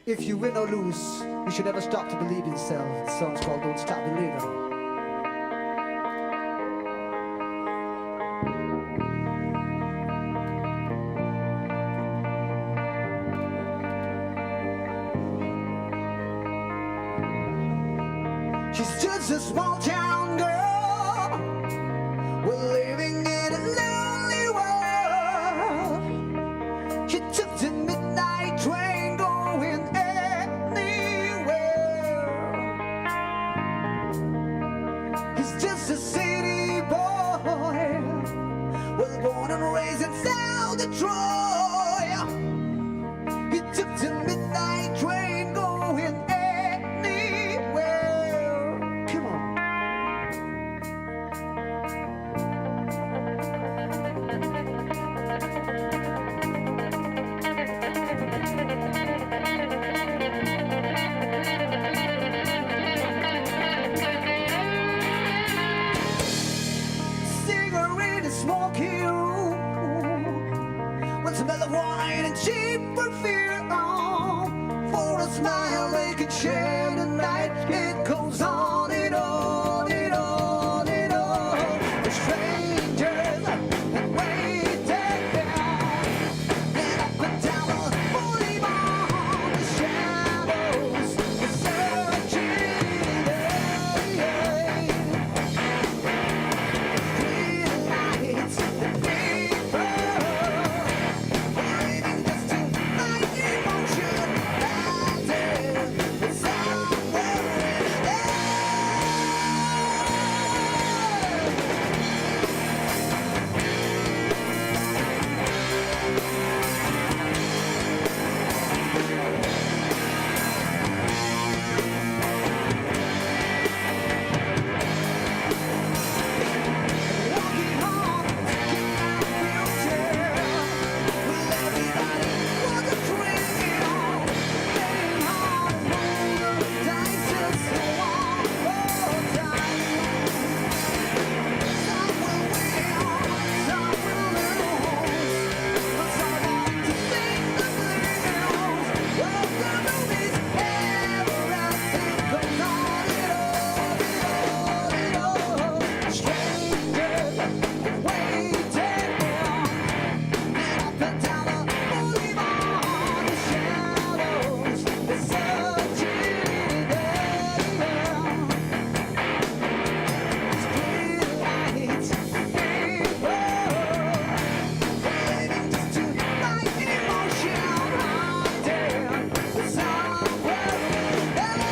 If you win or lose, you should never stop to believe in yourself. The song's called Don't Stop Believing. She's just a small town girl. We're living in a lonely world. She took the midnight train going anywhere. He's just a city boy, was born and raised in South Detroit. He took the midnight smile they can share tonight. It goes on and on and on and on. The strangers that waited down and up and down the boulevard. The shadows are searching. Green lights and people waiting just to find emotion. It's somewhere in there. Walking home, taking our future. Well, everybody was a thrill. Playing hard, roll the dice just one more time. Some will win, some will lose, but someone to sing the blues. Well, the movie's everlasting goes on and on and on and on. Strangers waiting now, and up and down the boulevard, the shadows are searching there. Street lights, people waiting just to find emotion. Hiding somewhere in there.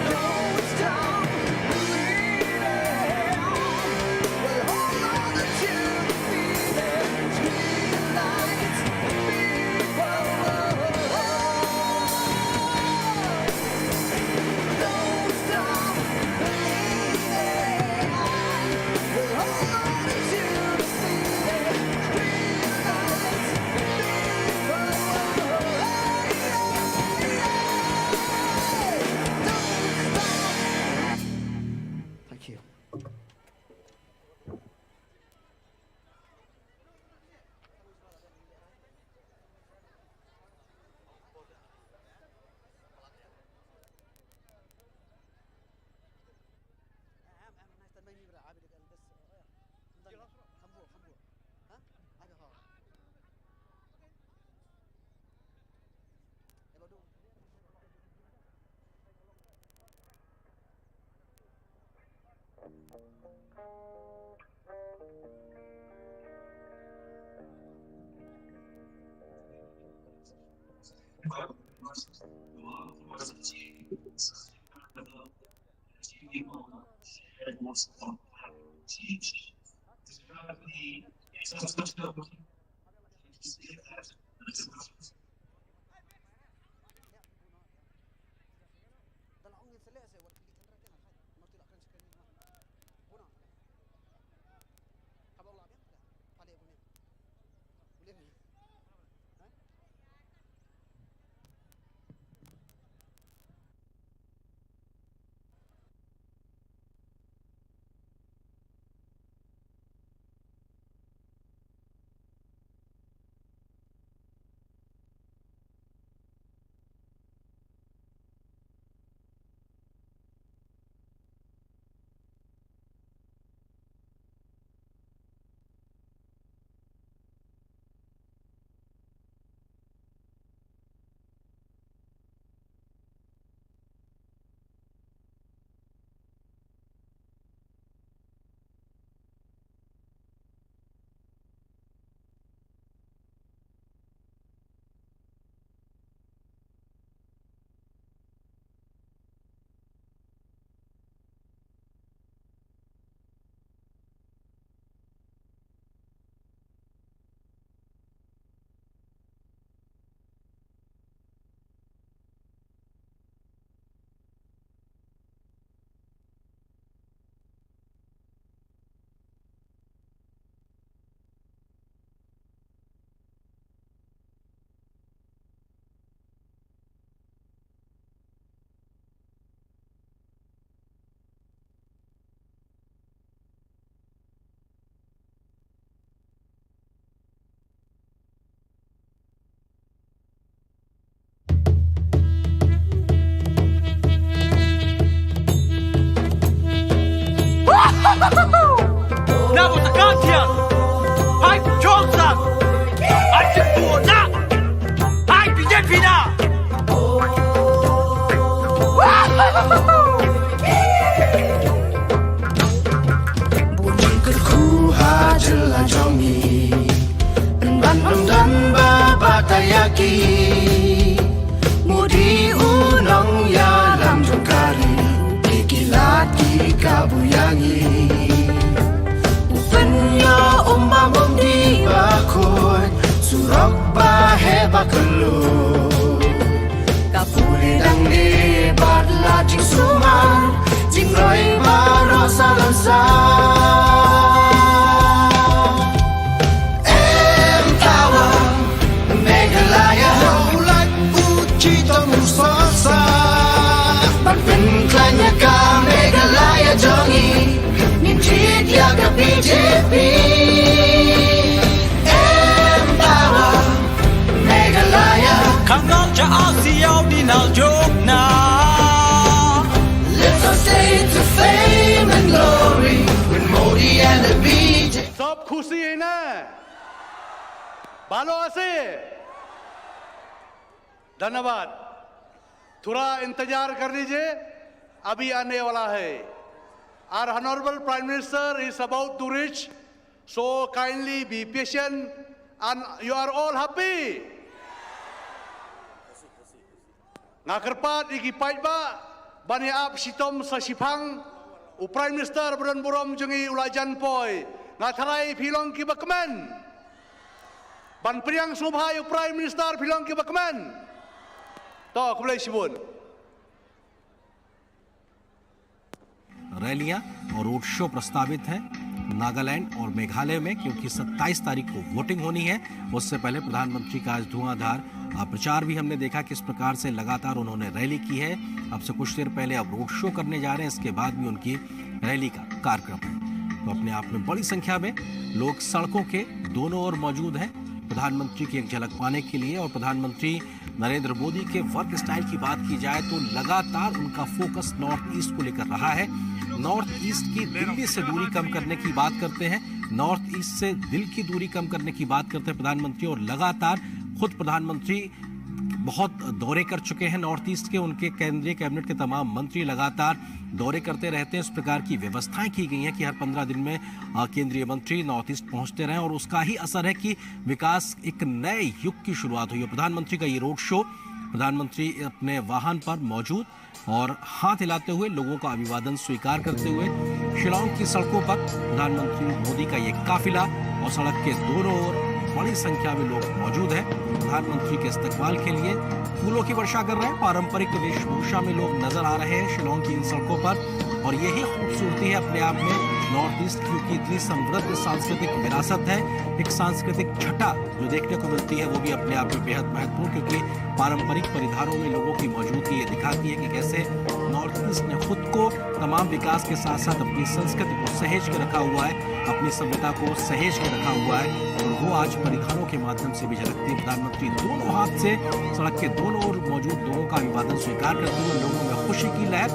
Don't stop believing. Well, hold on to the feeling. Street lights, people. Don't stop believing. Well, hold on to the feeling. Street lights, people. Don't stop. Thank you. Mudi unang yalam jongkari Ikilat ki kabuyangi Upenya umma mundi bakun Surok bahe bakelu Kapuli dang ni badla jing sumar Jing roi baro salam sa Empower Meghalaya Daulat uji temusasa Berpenklanya ka Meghalaya jongi Ninjit ya ka BJP Empower Meghalaya Kangal cha ASEAN dinal jokna Lift our state to fame and glory With Modi and the BJP सब खुशी है ना बालो से धन्यवाद थोड़ा इंतजार कर लीजिए अभी आने वाला है Our Honorable Prime Minister is about to reach, so kindly be patient and you are all happy. Ngakerpat ikipait ba bani ap sitom sa sipang u Prime Minister buron burom jungi ulajan poi ngatharai philong ki bakmen ban priang subhai u Prime Minister philong ki bakmen to kulai sibun रैलियां और road show प्रस्तावित हैं नागालैंड और मेघालय में, क्योंकि 27 तारीख को voting होनी है। उससे पहले प्रधानमंत्री का आज धुआंधार प्रचार भी हमने देखा किस प्रकार से लगातार उन्होंने रैली की है। अब से कुछ देर पहले अब रोड शो करने जा रहे हैं, इसके बाद भी उनकी रैली का कार्यक्रम है। तो अपने आप में बड़ी संख्या में लोग सड़कों के दोनों ओर मौजूद हैं प्रधानमंत्री की एक झलक पाने के लिए। और प्रधानमंत्री नरेंद्र मोदी के वर्क स्टाइल की बात की जाए तो लगातार उनका फोकस नॉर्थ ईस्ट को लेकर रहा है। नॉर्थ ईस्ट की दिल्ली से दूरी कम करने की बात करते हैं, नॉर्थ ईस्ट से दिल की दूरी कम करने की बात करते हैं प्रधानमंत्री। और लगातार खुद प्रधानमंत्री बहुत दौरे कर चुके हैं नॉर्थ ईस्ट के, उनके केंद्रीय कैबिनेट के तमाम मंत्री लगातार दौरे करते रहते हैं। इस प्रकार की व्यवस्थाएं की गई हैं कि हर 15 दिन में केंद्रीय मंत्री नॉर्थ ईस्ट पहुंचते रहें और उसका ही असर है कि विकास एक नए युग की शुरुआत हुई है। प्रधानमंत्री का ये रोड शो, प्रधानमंत्री अपने वाहन पर मौजूद और हाथ हिलाते हुए लोगों का अभिवादन स्वीकार करते हुए शिलांग की सड़कों पर प्रधानमंत्री मोदी का ये काफिला और सड़क के दोनों ओर बड़ी संख्या में लोग मौजूद हैं। प्रधानमंत्री के इस्तकबाल के लिए फूलों की वर्षा कर रहे हैं, पारंपरिक वेशभूषा में लोग नजर आ रहे हैं शिलांग की इन सड़कों पर। और यही खूबसूरती है अपने आप में नॉर्थ ईस्ट, क्योंकि इतनी समृद्ध सांस्कृतिक विरासत है, एक सांस्कृतिक छटा जो देखने को मिलती है वो भी अपने आप में बेहद महत्वपूर्ण, क्योंकि पारंपरिक परिधानों में लोगों की मौजूदगी ये दिखाती है कि कैसे नॉर्थ ईस्ट ने खुद को तमाम विकास के साथ साथ अपनी संस्कृति को सहेज के रखा हुआ है, अपनी सभ्यता को सहेज के रखा हुआ है। और वो आज परिधानों के माध्यम से भी झलकती है। प्रधानमंत्री दोनों हाथ से सड़क के दोनों ओर मौजूद लोगों का अभिवादन स्वीकार करते हुए लोगों में खुशी की लहर,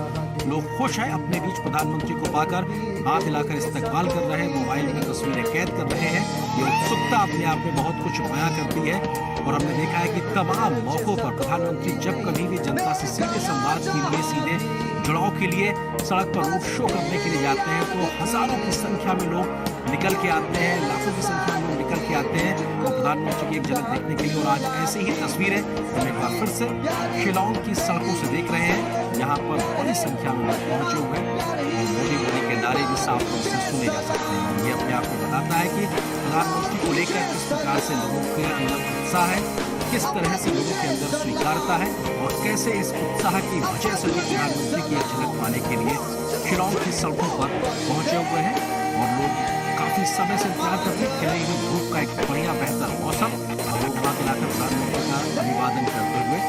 लोग खुश हैं अपने बीच प्रधानमंत्री को पाकर, हाथ हिलाकर इस्तकबाल कर रहे हैं, मोबाइल में तस्वीरें कैद कर रहे हैं। ये उत्सुकता अपने आप में बहुत कुछ बयां करती है। और हमने देखा है कि तमाम मौकों पर प्रधानमंत्री जब कभी भी जनता से सीधे संवाद के लिए, सीधे जुड़ाव के लिए सड़क पर रोड शो करने के लिए जाते हैं तो हजारों की संख्या में लोग निकल के आते हैं, लाखों की संख्या में लोग निकल के आते हैं और प्रधानमंत्री की एक झलक देखने के लिए। और आज ऐसी ही तस्वीरें हम एक बार फिर से शिलांग की सड़कों से देख रहे हैं, यहाँ पर बड़ी संख्या में लोग पहुंचे हुए हैं और मोदी मोदी के नारे भी साफ तौर से सुने जा सकते हैं। ये अपने आप को बताता है कि प्रधानमंत्री को लेकर किस प्रकार से लोगों के अंदर उत्साह है, किस तरह से लोगों के अंदर स्वीकारता है और कैसे इस उत्साह की वजह से भी प्रधानमंत्री की एक झलक पाने के लिए शिलांग की सड़कों पर पहुंचे हुए हैं। और लोग काफी समय से इंतजार करते हैं, खिले हुए धूप का एक बढ़िया बेहतर मौसम और लोग हाथ मिलाकर प्रधानमंत्री का अभिवादन करते हुए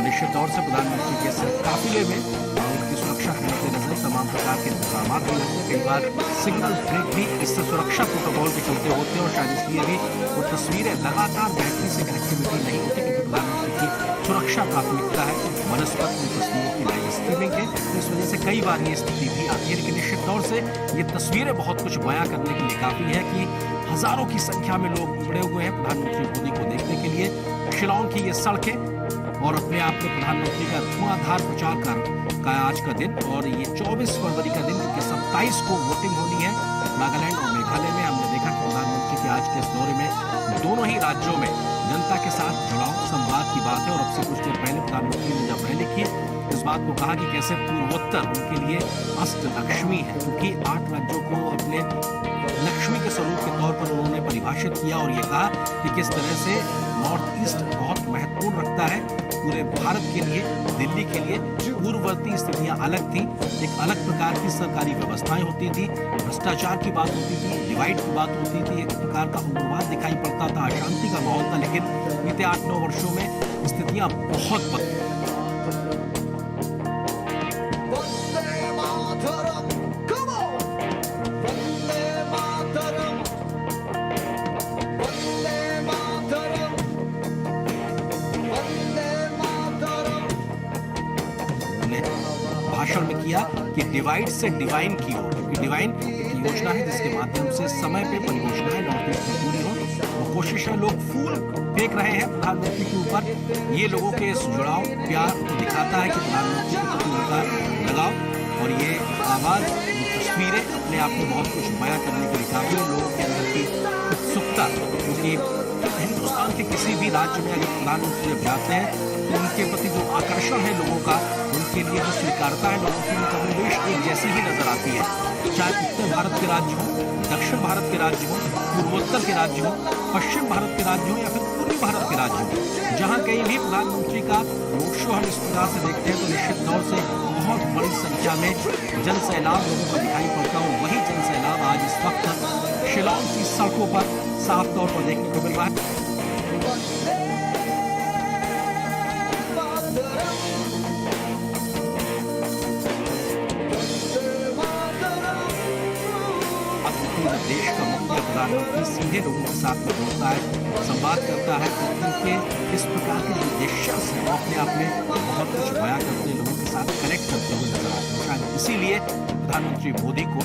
निश्चित तौर से प्रधानमंत्री के काफिले में उनकी सुरक्षा के मद्देनजर तमाम प्रकार के इंतजाम भी होते हैं। कई बार सिग्नल ब्रेक भी इससे सुरक्षा प्रोटोकॉल के चलते होते हैं और शायद इसलिए भी वो तस्वीरें लगातार बैटरी से कनेक्टिविटी नहीं होती, क्योंकि प्रधानमंत्री की सुरक्षा प्राथमिकता है बनस्पत उन तस्वीरों की लाइव स्ट्रीमिंग है। तो इस वजह से कई बार ये स्थिति भी आती है, लेकिन निश्चित तौर से ये तस्वीरें बहुत कुछ बयां करने के लिए काफी है कि हजारों की संख्या में लोग उमड़े हुए हैं प्रधानमंत्री मोदी को देखने के लिए। शिलांग की ये सड़कें और अपने आप में प्रधानमंत्री का धुआंधार प्रचार का आज का दिन और ये 24 फरवरी का दिन, क्योंकि 27 को वोटिंग होनी है नागालैंड और मेघालय में। हमने देखा कि प्रधानमंत्री के आज के इस दौरे में दोनों ही राज्यों में जनता के साथ जुड़ाव संवाद की बात है। और अब से कुछ देर पहले प्रधानमंत्री ने जब रैली की इस बात को कहा कि कैसे पूर्वोत्तर उनके लिए अष्ट लक्ष्मी है, क्योंकि 8 राज्यों को अपने लक्ष्मी के स्वरूप के तौर पर उन्होंने परिभाषित किया और ये कहा कि किस तरह से नॉर्थ ईस्ट बहुत महत्वपूर्ण रखता है पूरे भारत के लिए, दिल्ली के लिए। पूर्ववर्ती स्थितियां अलग थी, एक अलग प्रकार की सरकारी व्यवस्थाएं होती थी, भ्रष्टाचार की बात होती थी, डिवाइड की बात होती थी, एक प्रकार का उग्रवाद दिखाई पड़ता था, अशांति का माहौल था। लेकिन बीते 8-9 वर्षों में स्थितियां बहुत बदली। Vande Mataram, come on! Vande Mataram, Vande Mataram, Vande Mataram. ने भाषण में किया कि डिवाइड से डिवाइन की ओर, क्योंकि डिवाइन एक योजना है जिसके माध्यम से समय पे परियोजनाएं नॉर्थ ईस्ट में पूरी हो। वो कोशिश है, लोग फूल फेंक रहे हैं प्रधानमंत्री के ऊपर। ये लोगों के इस जुड़ाव प्यार को दिखाता है कि प्रधानमंत्री के प्रति उनका लगाव और ये आवाज, ये तस्वीरें अपने आप में बहुत कुछ बयां करने के लिए काफी है। लोगों के अंदर की उत्सुकता, क्योंकि हिंदुस्तान के किसी भी राज्य में अगर प्रधानमंत्री जब जाते हैं तो उनके प्रति जो आकर्षण है लोगों का, उनके लिए जो स्वीकारता है लोगों की, कमोबेश एक जैसी ही नजर आती है। चाहे उत्तर भारत के राज्य हो, दक्षिण भारत के राज्य हो, पूर्वोत्तर के राज्य हो, पश्चिम भारत के राज्य हो या फिर पूर्वी भारत के राज्य हो, जहां कहीं भी प्रधानमंत्री का रोड शो हम इस प्रकार से देखते हैं तो निश्चित तौर से बहुत बड़ी संख्या में जन सैलाब लोगों को दिखाई पड़ता है। वही जन सैलाब आज इस वक्त शिलांग की सड़कों पर साफ तौर पर देखने को मिल रहा है। देश का मुख्य प्रधानमंत्री सीधे लोगों के साथ में जुड़ता है, संवाद करता है, उनके इस प्रकार के जो जेस्चर्स हैं वो अपने आप में बहुत कुछ बयां करते हैं, लोगों के साथ कनेक्ट करते हुए नजर आते हैं। शायद इसीलिए प्रधानमंत्री मोदी को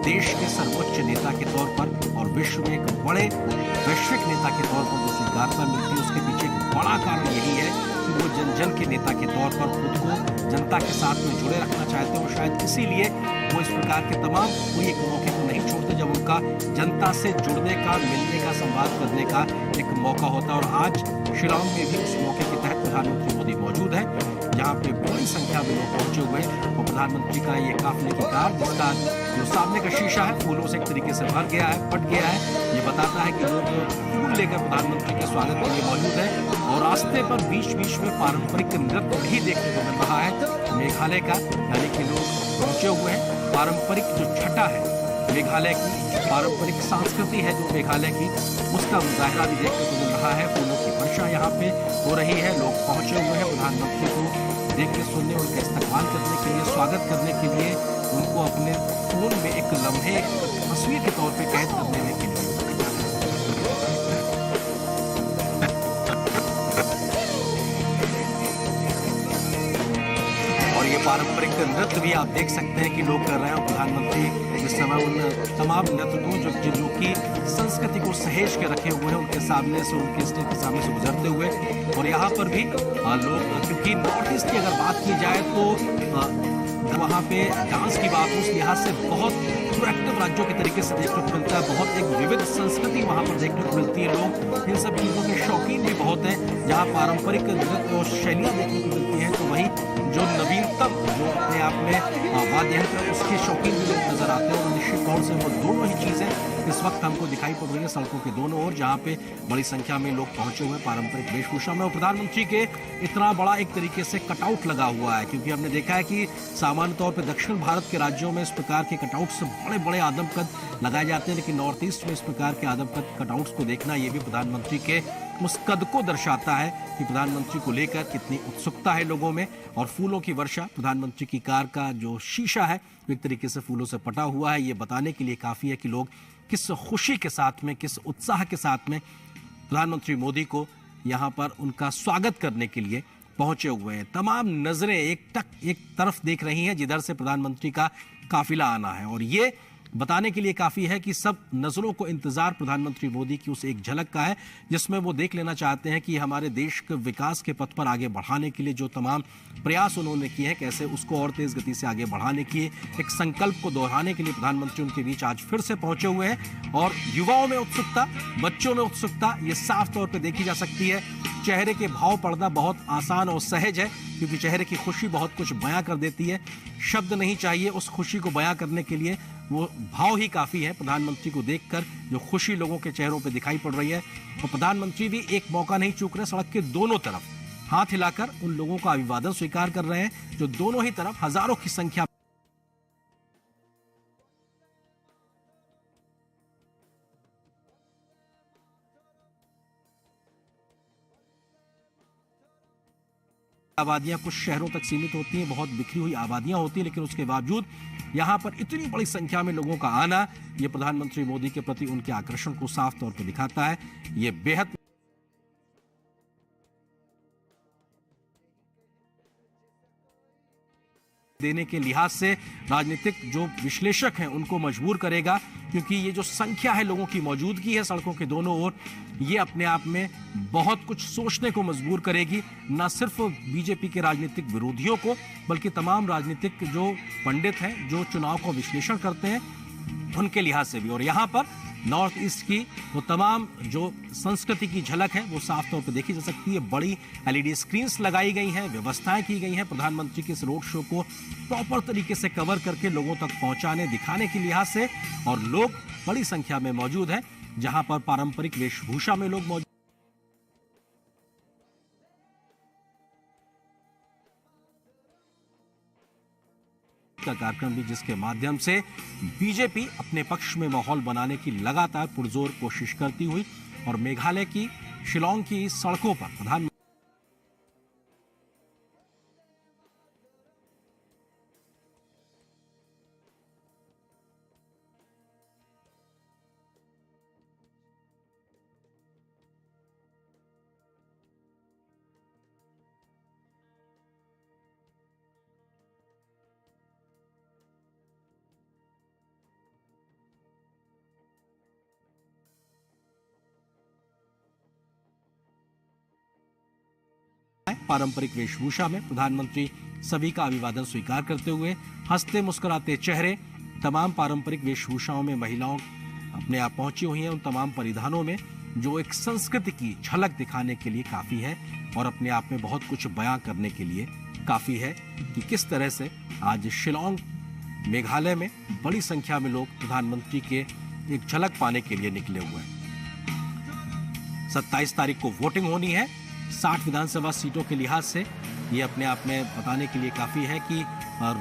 देश के सर्वोच्च नेता के तौर पर और विश्व में एक बड़े वैश्विक नेता के तौर पर जो स्वीकारता मिलती है, उसके पीछे एक बड़ा कारण यही है कि वो जन जन के नेता के तौर पर खुद को जनता के साथ में जुड़े रखना चाहते हैं। और शायद इसीलिए वो इस प्रकार के तमाम कोई एक मौके को नहीं छोड़ते जब उनका जनता से जुड़ने का, मिलने का, संवाद करने का एक मौका होता है। और आज शिलांग में भी उस मौके के तहत प्रधानमंत्री मोदी मौजूद है, जहाँ पे बड़ी संख्या में लोग पहुंचे हुए हैं। और प्रधानमंत्री का ये काफिले की कार, जिसका जो सामने का शीशा है फूलों से एक तरीके से भर गया है, फट गया है, ये बताता है कि लोग फूल लेकर प्रधानमंत्री के स्वागत के लिए मौजूद है। और रास्ते पर बीच बीच में पारंपरिक नृत्य भी देखने को मिल रहा है मेघालय का, यानी कि लोग पहुंचे हुए हैं। पारंपरिक जो छटा है मेघालय की, पारंपरिक संस्कृति है जो मेघालय की, उसका मुजाहरा भी देखने को मिल रहा है। फूलों की वर्षा यहाँ पे हो रही है, लोग पहुंचे हुए हैं प्रधानमंत्री को देखने, सुनने, उनका इस्तकबाल करने के लिए, स्वागत करने के लिए, उनको अपने फोन में एक लम्हे, एक तस्वीर के तौर पे कैद कर लेने के लिए। और ये पारंपरिक नृत्य भी आप देख सकते हैं कि लोग कर रहे हैं। प्रधानमंत्री इस समय उन तमाम नर्तकों जो कि संस्कृति को सहेज के रखे हुए हैं, उनके सामने से, उनके स्टेज के सामने से गुजरते हुए। और यहाँ पर भी लोग, क्योंकि नॉर्थ ईस्ट की अगर बात की जाए तो वहाँ पे डांस की बात उस लिहाज से बहुत प्रोएक्टिव राज्यों के तरीके से देखने को मिलता है, बहुत एक विविध संस्कृति वहाँ पर देखने को मिलती है। लोग इन सब चीज़ों के शौकीन भी बहुत हैं। जहाँ पारंपरिक नृत्य और शैलियाँ देखने को मिलती हैं, तो वहीं जो नवीनतम, जो अपने आप में वाद्य यंत्र, उसके शौकीन भी लोग नजर आते हैं। और निश्चित तौर से वो दोनों ही चीज़ें इस वक्त हमको दिखाई पड़ रही है सड़कों के दोनों ओर, जहाँ पे बड़ी संख्या में लोग पहुंचे हुए पारंपरिक वेशभूषा में। और प्रधानमंत्री के इतना बड़ा एक तरीके से कटआउट लगा हुआ है, क्योंकि हमने देखा है कि सामान्य तौर पर दक्षिण भारत के राज्यों में इस प्रकार के कटआउट से बड़े बड़े आदमकद लगाए जाते हैं, लेकिन नॉर्थ ईस्ट में इस प्रकार के आदमकद कटआउट्स को देखना, ये भी प्रधानमंत्री के उस कद को दर्शाता है कि प्रधानमंत्री को लेकर कितनी उत्सुकता है लोगों में। और फूलों की वर्षा, प्रधानमंत्री की कार का जो शीशा है एक तरीके से फूलों से पटा हुआ है, ये बताने के लिए काफी है कि लोग किस खुशी के साथ में, किस उत्साह के साथ में प्रधानमंत्री मोदी को यहाँ पर उनका स्वागत करने के लिए पहुंचे हुए हैं। तमाम नजरें एक तरफ देख रही हैं जिधर से प्रधानमंत्री का काफिला आना है। और ये बताने के लिए काफी है कि सब नजरों को इंतजार प्रधानमंत्री मोदी की उस एक झलक का है जिसमें वो देख लेना चाहते हैं कि हमारे देश के विकास के पथ पर आगे बढ़ाने के लिए जो तमाम प्रयास उन्होंने किए हैं कैसे उसको और तेज गति से आगे बढ़ाने की एक संकल्प को दोहराने के लिए प्रधानमंत्री उनके बीच आज फिर से पहुंचे हुए हैं। और युवाओं में उत्सुकता, बच्चों में उत्सुकता ये साफ तौर पर देखी जा सकती है। चेहरे के भाव पढ़ना बहुत आसान और सहज है क्योंकि चेहरे की खुशी बहुत कुछ बयां कर देती है। शब्द नहीं चाहिए उस खुशी को बयां करने के लिए, वो भाव ही काफी है। प्रधानमंत्री को देखकर जो खुशी लोगों के चेहरों पे दिखाई पड़ रही है और प्रधानमंत्री भी एक मौका नहीं चूक रहे, सड़क के दोनों तरफ हाथ हिलाकर उन लोगों का अभिवादन स्वीकार कर रहे हैं जो दोनों ही तरफ हजारों की संख्या आबादियां कुछ शहरों तक सीमित होती हैं, बहुत बिखरी हुई आबादियां होती हैं, लेकिन उसके बावजूद यहां पर इतनी बड़ी संख्या में लोगों का आना यह प्रधानमंत्री मोदी के प्रति उनके आकर्षण को साफ तौर पर दिखाता है। ये बेहद देने के लिहाज से राजनीतिक जो विश्लेषक हैं उनको मजबूर करेगा क्योंकि ये जो संख्या है लोगों की मौजूदगी है सड़कों के दोनों ओर, ये अपने आप में बहुत कुछ सोचने को मजबूर करेगी, न सिर्फ बीजेपी के राजनीतिक विरोधियों को बल्कि तमाम राजनीतिक जो पंडित हैं जो चुनाव को विश्लेषण करते हैं उनके लिहाज से भी। और यहाँ पर नॉर्थ ईस्ट की वो तमाम जो संस्कृति की झलक है वो साफ तौर पर देखी जा सकती है। बड़ी एलईडी स्क्रीन्स लगाई गई हैं, व्यवस्थाएं की गई हैं प्रधानमंत्री के इस रोड शो को प्रॉपर तरीके से कवर करके लोगों तक पहुंचाने दिखाने के लिहाज से। और लोग बड़ी संख्या में मौजूद हैं, जहां पर पारंपरिक वेशभूषा में लोग मौजूद का कार्यक्रम भी जिसके माध्यम से बीजेपी अपने पक्ष में माहौल बनाने की लगातार पुरजोर कोशिश करती हुई और मेघालय की शिलांग की सड़कों पर प्रधानमंत्री पारंपरिक वेशभूषा में प्रधानमंत्री सभी का अभिवादन स्वीकार करते हुए हंसते मुस्कुराते चेहरे, तमाम पारंपरिक वेशभूषाओं में महिलाओं अपने आप पहुंची हुई हैं। उन तमाम परिधानों में जो एक संस्कृति की झलक दिखाने के लिए काफी है और अपने आप में बहुत कुछ बयां करने के लिए काफी है कि किस तरह से आज शिलांग मेघालय में बड़ी संख्या में लोग प्रधानमंत्री के एक झलक पाने के लिए निकले हुए हैं। 27 तारीख को वोटिंग होनी है 60 विधानसभा सीटों के लिहाज से। ये अपने आप में बताने के लिए काफ़ी है कि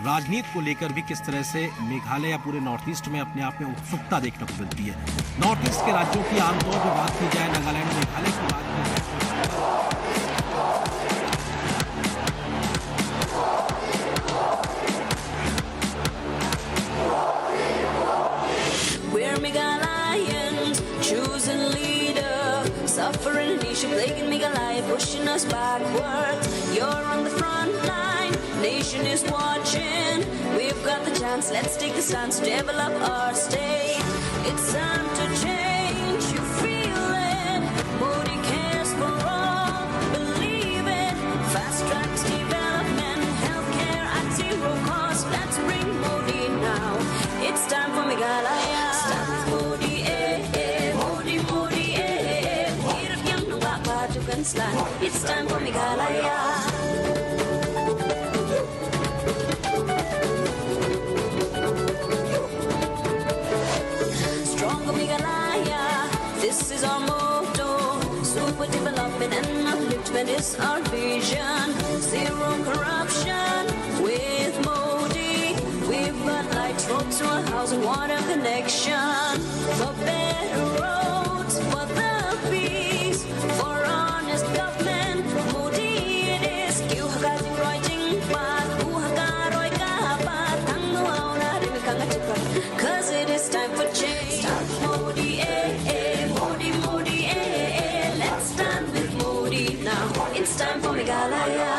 राजनीति को लेकर भी किस तरह से मेघालय या पूरे नॉर्थ ईस्ट में अपने आप में उत्सुकता देखने को मिलती है। नॉर्थ ईस्ट के राज्यों की आमतौर पर बात की जाए, नागालैंड मेघालय की बात की जाए suffering nation plaguing Meghalaya, pushing us backwards. You're on the front line, nation is watching. We've got the chance, let's take the stance to develop our state. It's time to change, you feel it. Modi cares for all, believe it. Fast tracks development, healthcare at zero cost. Let's bring Modi now. It's time for Meghalaya. Stop Modi, Modi, Modi, It's time for Meghalaya. Stronger Meghalaya, this is our motto. Super development and upliftment is our vision. Zero corruption with Modi. We've got lights, roads to our house and water connection. For better roads, for the peace, for honest government. Modi it is. Kiuhagazi writing path, uhagaroi kapat, tangu auna rimikanga chikar. 'Cause it is time for change. Start Modi, Modi, Modi, let's stand with Modi now. It's time for Meghalaya.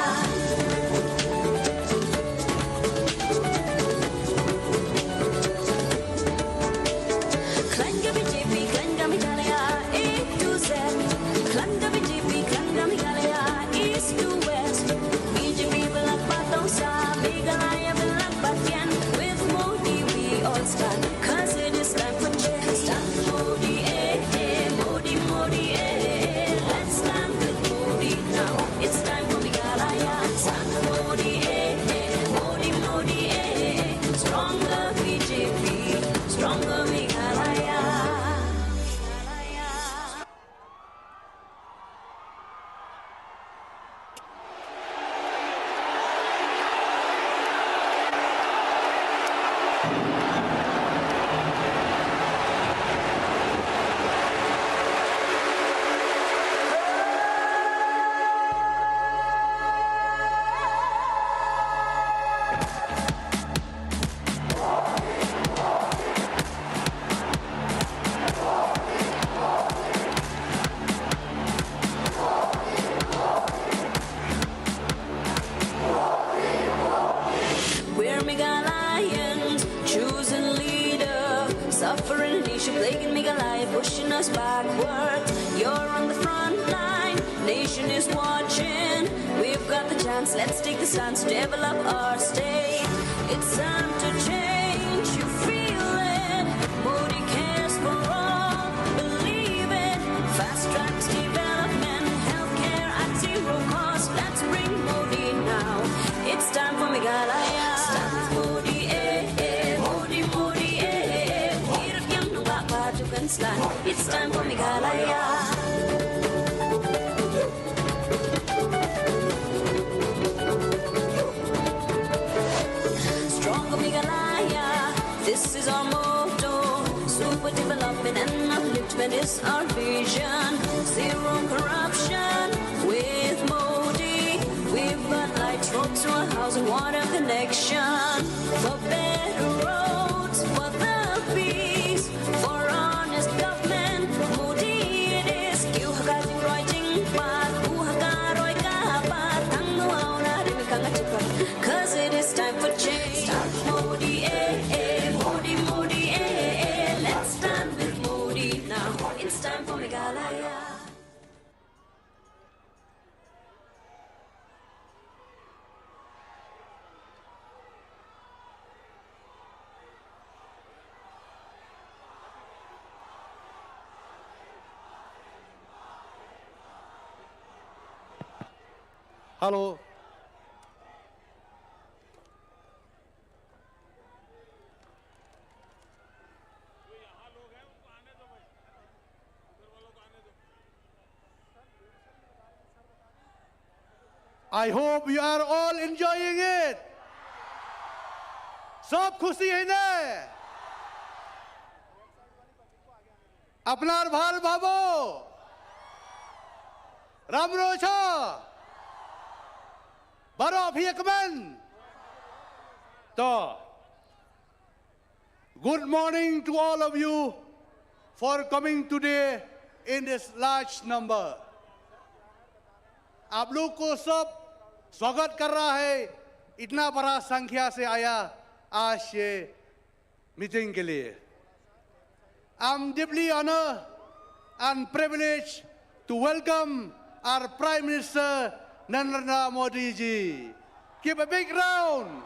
us backwards. You're on the front line, nation is watching. We've got the chance, let's take the stance, develop our state. It's time to change, you feel it. Modi cares for all, believe it. Fast tracks development, healthcare at zero cost. Let's bring Modi now. It's time for Meghalaya. Start with Modi, Modi, Modi, Hirap yang nagpapadukan slan. It's time for Meghalaya. Stronger Meghalaya, this is our motto. Super development and upliftment is our vision. Zero corruption with Modi. We've got lights, roads to our housing, water connection. For better roads, for the peace, for honest government. Modi it is. Kiu hakating writing pat, hakaroy kapat. Ang nuaw na rin kangatipan. 'Cause it is time for change. Start Modi, Modi, Modi, Let's stand with Modi now. It's time for Meghalaya. Hello. I hope you are all enjoying it. सब खुशी है ना? अपनार भाल बाबो रामरो छो बारो भियकमन तो good morning to all of you for coming today in this large number. आप लोग को सब स्वागत कर रहा है, इतना बड़ा संख्या से आया आज ये मीटिंग के लिए. I'm deeply honored and privileged to welcome our Prime Minister Narendra Modi ji. Give a big round.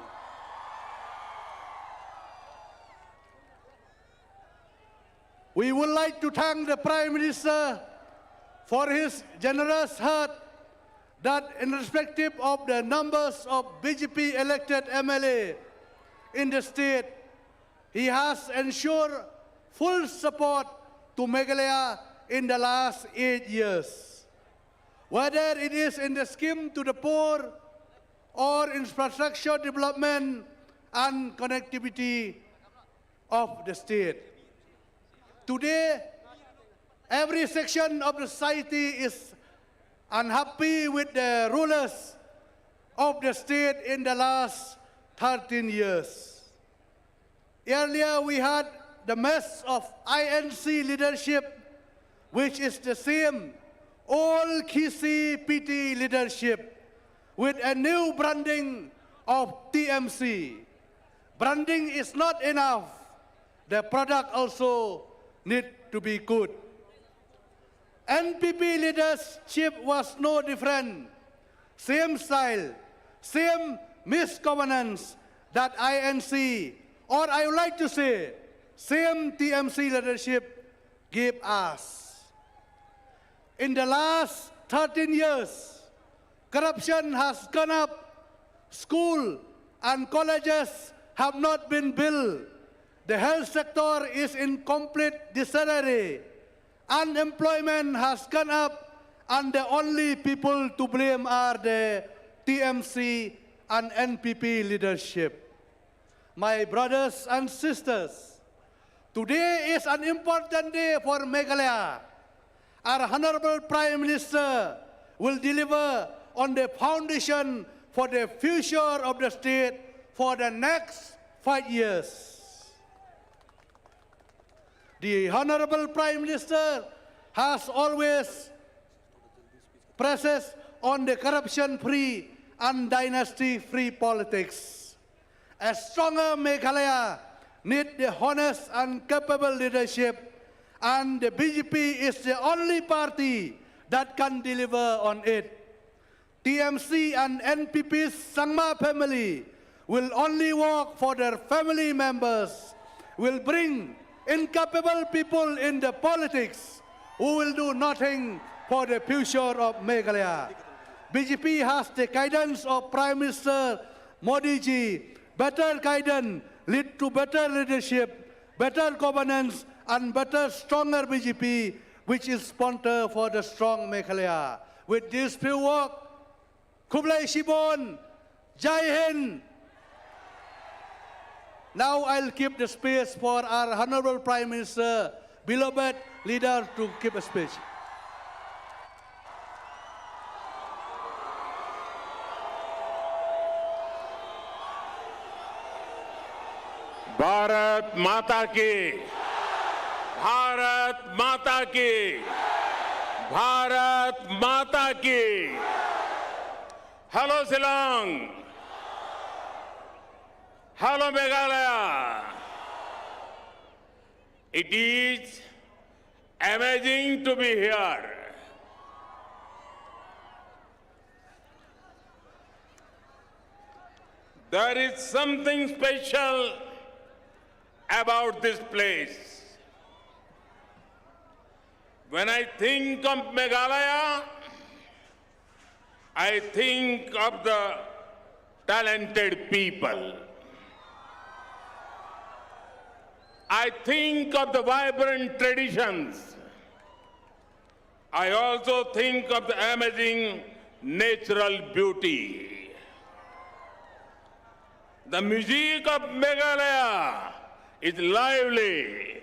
We would like to thank the Prime Minister for his generous heart that irrespective of the numbers of BJP elected MLA in the state, he has ensured full support to Meghalaya in the last 8 years. Whether it is in the scheme to the poor or infrastructure development and connectivity of the state. Today, every section of the society is unhappy with the rulers of the state in the last 13 years. Earlier, we had the mess of INC leadership, which is the same old Kisi PT leadership with a new branding of TMC. Branding is not enough. The product also need to be good. NPP leadership was no different. Same style, same misgovernance that INC, or I would like to say, same TMC leadership gave us. In the last 13 years, corruption has gone up. School and colleges have not been built. The health sector is in complete disarray. Unemployment has gone up, and the only people to blame are the TMC and NPP leadership. My brothers and sisters, today is an important day for Meghalaya. Our Honorable Prime Minister will deliver on the foundation for the future of the state for the next 5 years. The Honorable Prime Minister has always pressed on the corruption-free and dynasty-free politics. A stronger Meghalaya needs the honest and capable leadership and the BJP is the only party that can deliver on it. TMC and NPP's Sangma family will only work for their family members, will bring incapable people in the politics who will do nothing for the future of Meghalaya. BJP has the guidance of Prime Minister Modi ji. Better guidance lead to better leadership, better governance, and better, stronger BJP, which is sponsor for the strong Meghalaya. With this few words, Kublai Shibon, Jai Hind. Now I'll keep the space for our Honorable Prime Minister, beloved leader, to keep a speech. Bharat माता की, भारत माता की, भारत माता की। Hello Shillong, hello Meghalaya. It is amazing to be here. There is something special about this place. When I think of Meghalaya, I think of the talented people. I think of the vibrant traditions. I also think of the amazing natural beauty. The music of Meghalaya is lively.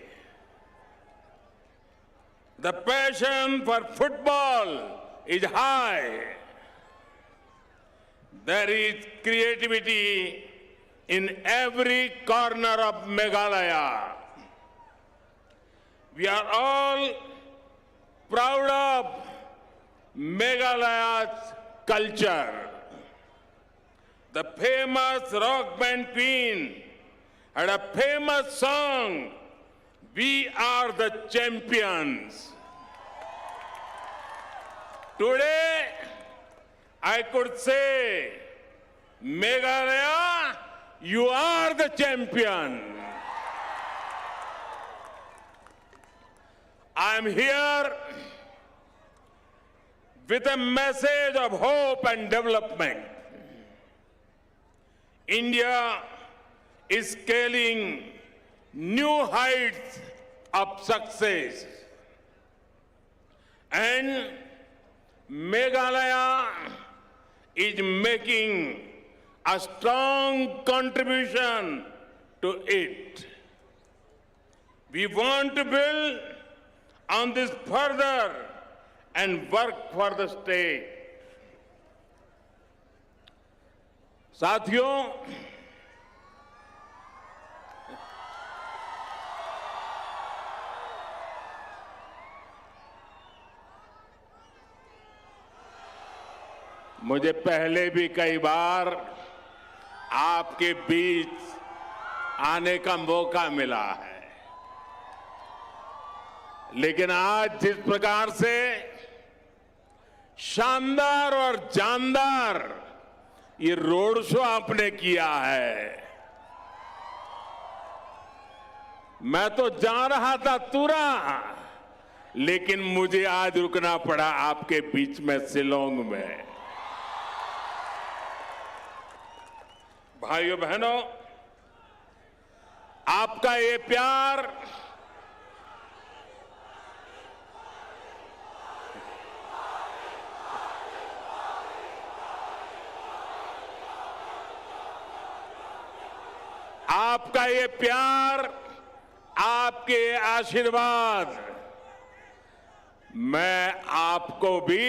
The passion for football is high. There is creativity in every corner of Meghalaya. We are all proud of Meghalaya's culture. The famous rock band Queen had a famous song, "We are the champions." Today, I could say, Meghalaya, you are the champion. I am here with a message of hope and development. India is scaling new heights of success, and Meghalaya is making a strong contribution to it. We want to build on this further and work for the state. साथियों, मुझे पहले भी कई बार आपके बीच आने का मौका मिला है, लेकिन आज जिस प्रकार से शानदार और जानदार ये रोड शो आपने किया है, मैं तो जा रहा था तुरा, लेकिन मुझे आज रुकना पड़ा आपके बीच में शिलोंग में। भाइयों बहनों, आपका ये प्यार आपका ये प्यार, आपके आशीर्वाद, मैं आपको भी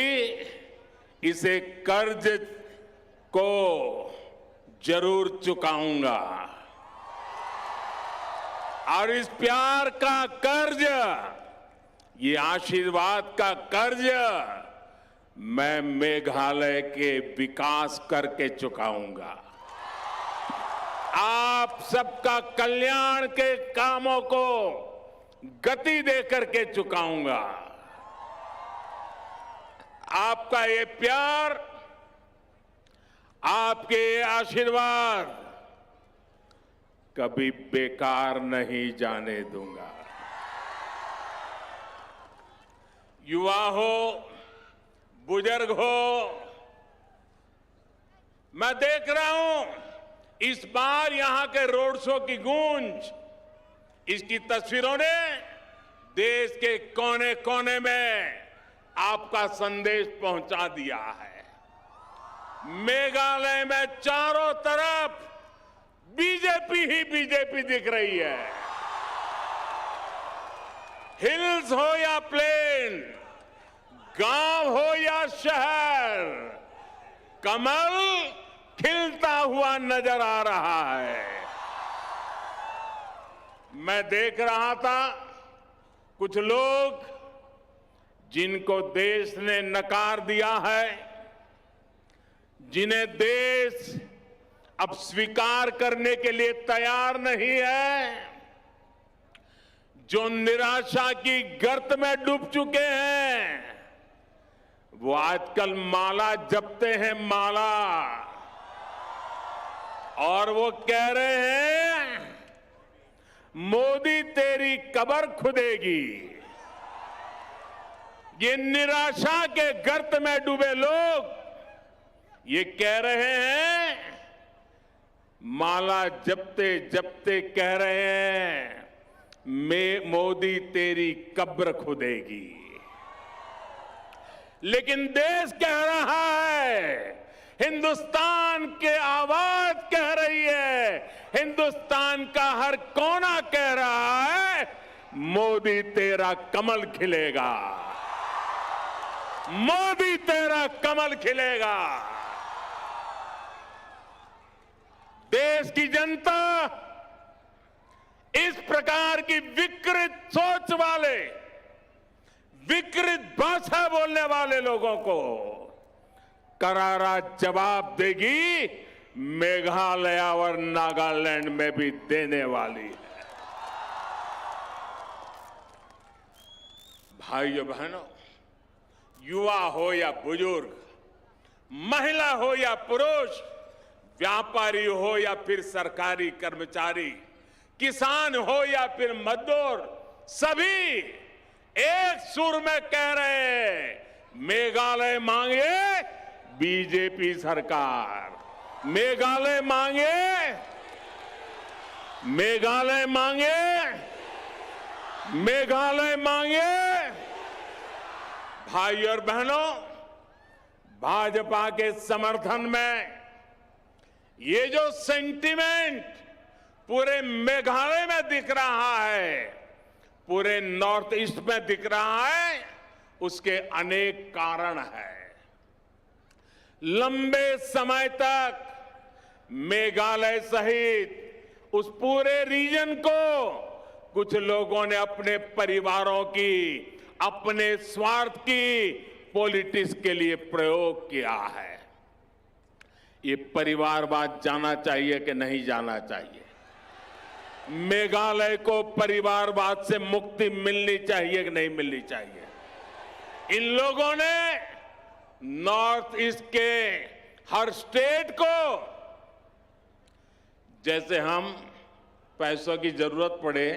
इसे कर्ज को जरूर चुकाऊंगा, और इस प्यार का कर्ज, ये आशीर्वाद का कर्ज मैं मेघालय के विकास करके चुकाऊंगा। आप सबका कल्याण के कामों को गति देकर के चुकाऊंगा। आपका ये प्यार, आपके ये आशीर्वाद कभी बेकार नहीं जाने दूंगा। युवा हो, बुजुर्ग हो, मैं देख रहा हूं इस बार यहां के रोड शो की गूंज, इसकी तस्वीरों ने देश के कोने कोने में आपका संदेश पहुंचा दिया है। मेघालय में चारों तरफ बीजेपी ही बीजेपी दिख रही है। हिल्स हो या प्लेन, गांव हो या शहर, कमल खिलता हुआ नजर आ रहा है। मैं देख रहा था कुछ लोग जिनको देश ने नकार दिया है, जिन्हें देश अब स्वीकार करने के लिए तैयार नहीं है, जो निराशा की गर्त में डूब चुके हैं, वो आजकल माला जपते हैं, माला। और वो कह रहे हैं मोदी तेरी कब्र खुदेगी। ये निराशा के गर्त में डूबे लोग ये कह रहे हैं, माला जपते जपते कह रहे हैं मोदी तेरी कब्र खुदेगी। लेकिन देश कह रहा है, हिंदुस्तान के आवाज कह रही है, हिंदुस्तान का हर कोना कह रहा है, मोदी तेरा कमल खिलेगा, मोदी तेरा कमल खिलेगा। देश की जनता इस प्रकार की विकृत सोच वाले, विकृत भाषा बोलने वाले लोगों को करारा जवाब देगी, मेघालय और नागालैंड में भी देने वाली है। भाइयों बहनों, युवा हो या बुजुर्ग, महिला हो या पुरुष, व्यापारी हो या फिर सरकारी कर्मचारी, किसान हो या फिर मजदूर, सभी एक सुर में कह रहे हैं, मेघालय मांगे बीजेपी सरकार, मेघालय मांगे, मेघालय मांगे, मेघालय मांगे। भाई और बहनों, भाजपा के समर्थन में ये जो सेंटीमेंट पूरे मेघालय में दिख रहा है, पूरे नॉर्थ ईस्ट में दिख रहा है, उसके अनेक कारण हैं। लंबे समय तक मेघालय सहित उस पूरे रीजन को कुछ लोगों ने अपने परिवारों की, अपने स्वार्थ की पॉलिटिक्स के लिए प्रयोग किया है। ये परिवारवाद जाना चाहिए कि नहीं जाना चाहिए? मेघालय को परिवारवाद से मुक्ति मिलनी चाहिए कि नहीं मिलनी चाहिए? इन लोगों ने नॉर्थ ईस्ट के हर स्टेट को, जैसे हम पैसों की जरूरत पड़े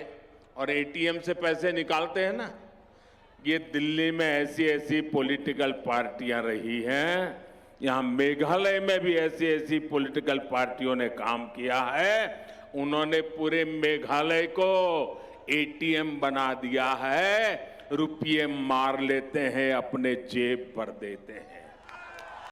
और एटीएम से पैसे निकालते हैं ना, ये दिल्ली में ऐसी ऐसी पॉलिटिकल पार्टियां रही हैं, यहां मेघालय में भी ऐसी ऐसी पॉलिटिकल पार्टियों ने काम किया है। उन्होंने पूरे मेघालय को एटीएम बना दिया है, रुपये मार लेते हैं, अपने जेब भर देते हैं।